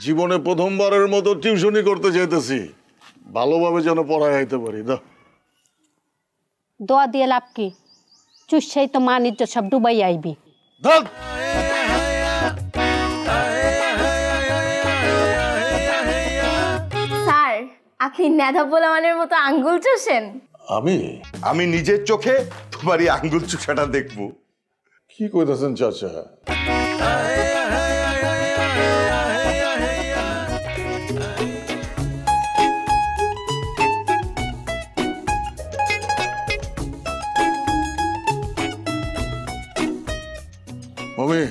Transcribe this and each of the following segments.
জীবনে প্রথমবারের মতো টিউশনি করতে যেতেছি, ভালোভাবে যেন পড়ায় আইতে পারি। দোয়া দিয়ে লাভ কি? চুষাই তো মান ইজ্জত সব ডুবাই আইবি। স্যার, আপনি নেধা পোলাওয়ানের মতো আঙ্গুল চুষেন। আমি নিজের চোখে তোমার এই আঙ্গুল চুষাটা দেখবো। কি কইতেছেন চাচা? মামি,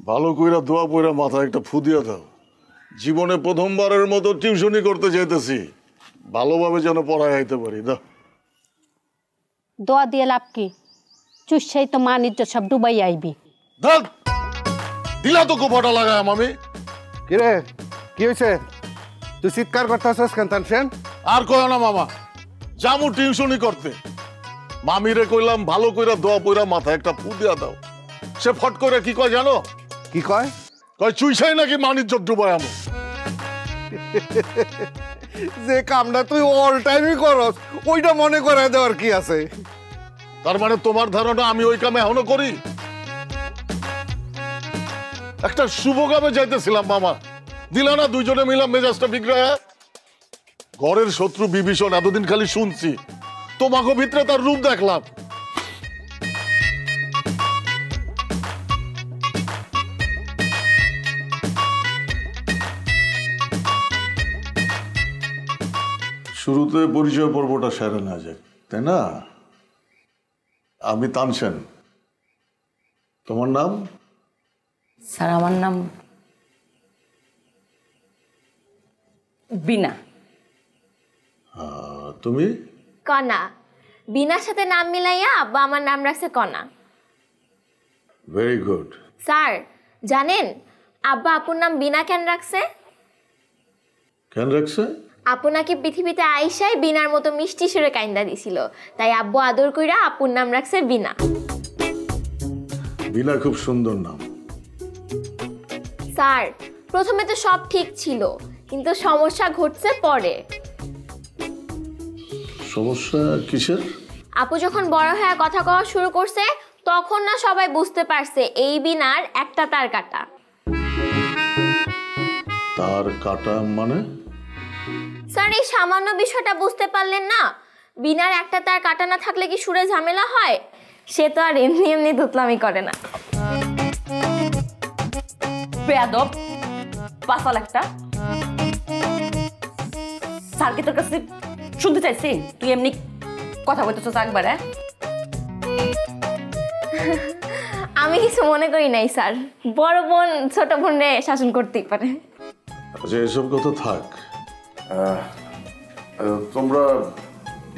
ভালো কইরা দোয়া পইরা মাথায় একটা ফু দিয়া দাও। জীবনে প্রথমবারের মতো টিউশনি করতে যেতেছি, ভালোভাবে যেন পড়ায় আইতে পারি। দোয়া দিয়ে লাভ কি? চুষাই তো মান ইজ্জত সব ডুবাই আইবি। দিলা তো কোপাটা লাগায় মামি। কিরে, কি হয়েছে? তুই চিৎকার করতেছিস কেন তানসেন? আর কয় না মামা, জামু টিউশনি করতে। মামিরে কইলাম ভালো কইরা দোয়া পইরা মাথায় একটা ফু দিয়া দাও। সে ফট করে কি কয় জানো? কি কয়? কয় চুইছাই নাকি মানিজ্জত ডুবায় আমো। যে কামটা তুই অল টাইমই করস, ওইটা মনে করায় দেওয়ার কি আছে? তার মানে তোমার ধারণা আমি ওই কামে এখনো করি? একটা শুভ কামে যাইতেছিলাম মামা, দিলা না দুইজনে মিলাম মেজাজটা বিগড়ায়। ঘরের শত্রু বিভীষণ, এতদিন খালি শুনছি, তোমাকে ভিতরে তার রূপ দেখলাম। শুরুতে পরিচয় পর্বটা সেরে না যাক, তাই না? আমি তানসেন। তোমার নাম? স্যার, আমার নাম বিনা। তুমি? কণা। বিনার সাথে নাম মিলাইয়া আব্বা আমার নাম রাখছে কণা। Very good. স্যার, জানেন আব্বা আপুর নাম বিনা কেন রাখছে? কেন রাখছে? আপু নাকি পৃথিবীতে আইসাই বিনার মতো মিষ্টি সুরে কাইন্দা দিছিল, তাই আব্বু আদর কইরা আপুর নাম রাখছে বিনা। বিনা খুব সুন্দর নাম। স্যার, প্রথমে তো সব ঠিক ছিল, কিন্তু সমস্যা ঘটছে পরে। সমস্যা কিসের? আপু যখন বড় হয়ে কথা কওয়া শুরু করছে, তখন না সবাই বুঝতে পারছে এই বিনার একটা তার কাটা। তার কাটা মানে? স্যার, এই সামান্য বিষয়টা বুঝতে পারলেন না? বিনার একটা তার কাটা না থাকলে কি সুরে ঝামেলা হয়? সে তো আর এমনি এমনি দুতলামি করে না। বেয়াদব পাসাল একটা। স্যার কি তোর কাছে শুনতে চাইছি তুই এমনি কথা বলতেছ একবারে? আমি কিছু মনে করি নাই স্যার, বড় বোন ছোট বোনরে শাসন করতেই পারে। আচ্ছা, এসব কথা থাক। তোমরা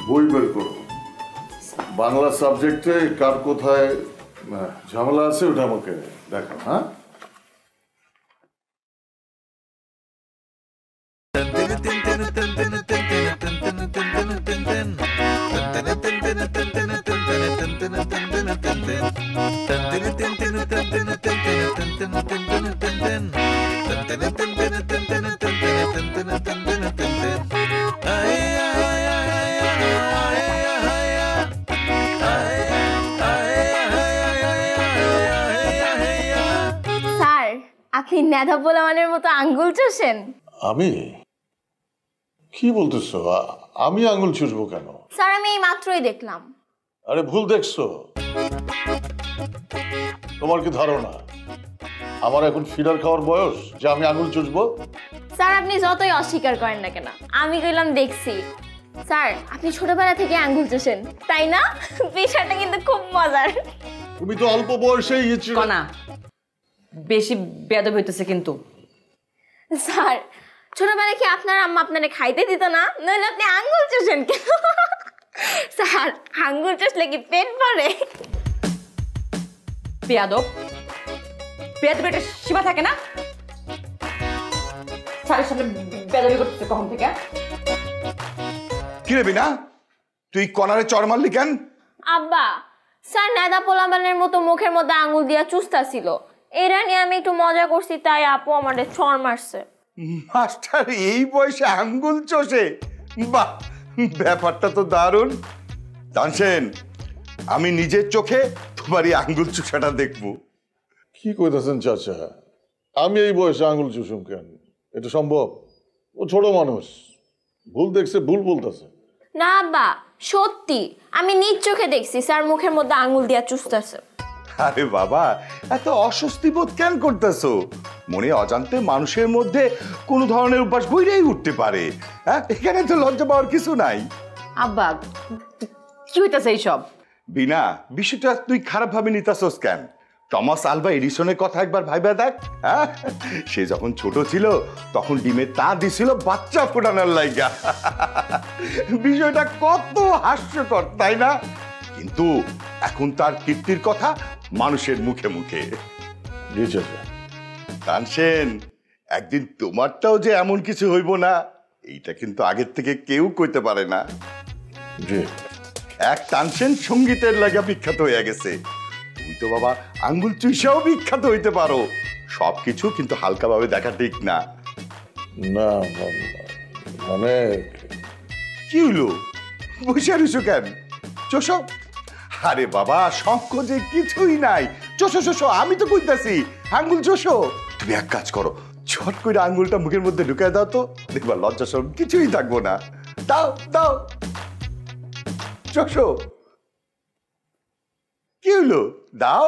বই বের করো। বাংলা সাবজেক্টে কার কোথায় ঝামেলা আছে ওটা আমাকে দেখো। হ্যাঁ, আপনি নেধা পোলাওয়ানের মতো আঙ্গুল চুষেন। আমি? কি বলতেছো? আমি আঙ্গুল চুষবো কেন? স্যার, আমি এই মাত্রই দেখলাম। আরে ভুল দেখছো। তোমার কি ধারণা আমার এখন ফিডার খাওয়ার বয়স যে আমি আঙ্গুল চুষবো? স্যার, আপনি যতই অস্বীকার করেন না কেন, আমি কইলাম দেখছি। স্যার, আপনি ছোটবেলা থেকে আঙ্গুল চুষেন, তাই না? বিষয়টা কিন্তু খুব মজার। তুমি তো অল্প বয়সেই কণা, বেশি বেয়াদব হইতেছে কিন্তু। স্যার, ছোটবেলায় কি আপনার আম্মা আপনারে খাইতে দিত না? নইলে আপনি আঙ্গুল চুষেন কেন? স্যার, আঙ্গুল চুষলে কি পেট ভরে? বেয়াদব, বেয়াদব একটা সীমা থাকে না? স্যারের সামনে বেয়াদবি করতেছে কখন থেকে? কি রে বিনা, তুই কনারে চড় মারলি কেন? আব্বা, স্যার নেদা পোলাবানের মতো মুখের মধ্যে আঙ্গুল দিয়া চুষতা ছিল, এরা নিয়ে আমি একটু মজা করছি, তাই আপু আমাদের চড় মারছে। মাস্টার এই বয়সে আঙ্গুল চষে? বাহ, ব্যাপারটা তো দারুণ। তানসেন, আমি নিজের চোখে তোমার এই আঙ্গুল চুষাটা দেখবো। কি কইতেছেন চাচা? আমি এই বয়সে আঙুল চুষুম কেন? এটা সম্ভব? ও ছোট মানুষ, ভুল দেখছে, ভুল বলতেছে। না আব্বা, সত্যি আমি নিজ চোখে দেখছি স্যার মুখের মধ্যে আঙুল দিয়া চুষতেছে। আরে বাবা, এত অস্বস্তি বোধ কেন করতেছো? মনে অজান্তে মানুষের মধ্যে কোনো ধরনের অভ্যাস বইরেই উঠতে পারে। হ্যাঁ, এখানে তো লজ্জা পাওয়ার কিছু নাই। আব্বা কি হইতাছে এইসব? বিনা, বিষয়টা তুই খারাপ ভাবে নিতাছস কেন? টমাস আলভা এডিসনের কথা একবার ভাইবা দেখ। হ্যাঁ, সে যখন ছোট ছিল তখন ডিমে তা দিছিল বাচ্চা ফোটানোর লাইগা। বিষয়টা কত হাস্যকর, তাই না? কিন্তু এখন তার কীর্তির কথা মানুষের মুখে মুখে। জি চাচা। তানসেন, একদিন তোমারটাও যে এমন কিছু হইব না, এইটা কিন্তু আগের থেকে কেউ কইতে পারে না। জি। এক তানসেন সঙ্গীতের লাগা বিখ্যাত হয়ে গেছে, তুমি তো বাবা আঙ্গুল চুষাও বিখ্যাত হইতে পারো। সবকিছু কিন্তু হালকাভাবে দেখা ঠিক না। না মানে কি হইলো? বসে রইছো কেন? চোষো। আরে বাবা, সংকোচে কিছুই নাই। চোষো চোষো, আমি তো কইতাছি আঙ্গুল চোষো। তুমি এক কাজ করো, ছট করে আঙ্গুলটা মুখের মধ্যে ঢুকায় দাও তো, দেখবা লজ্জা সরম কিছুই থাকবো না। দাও দাও, চোষো। কি হইলো? দাও।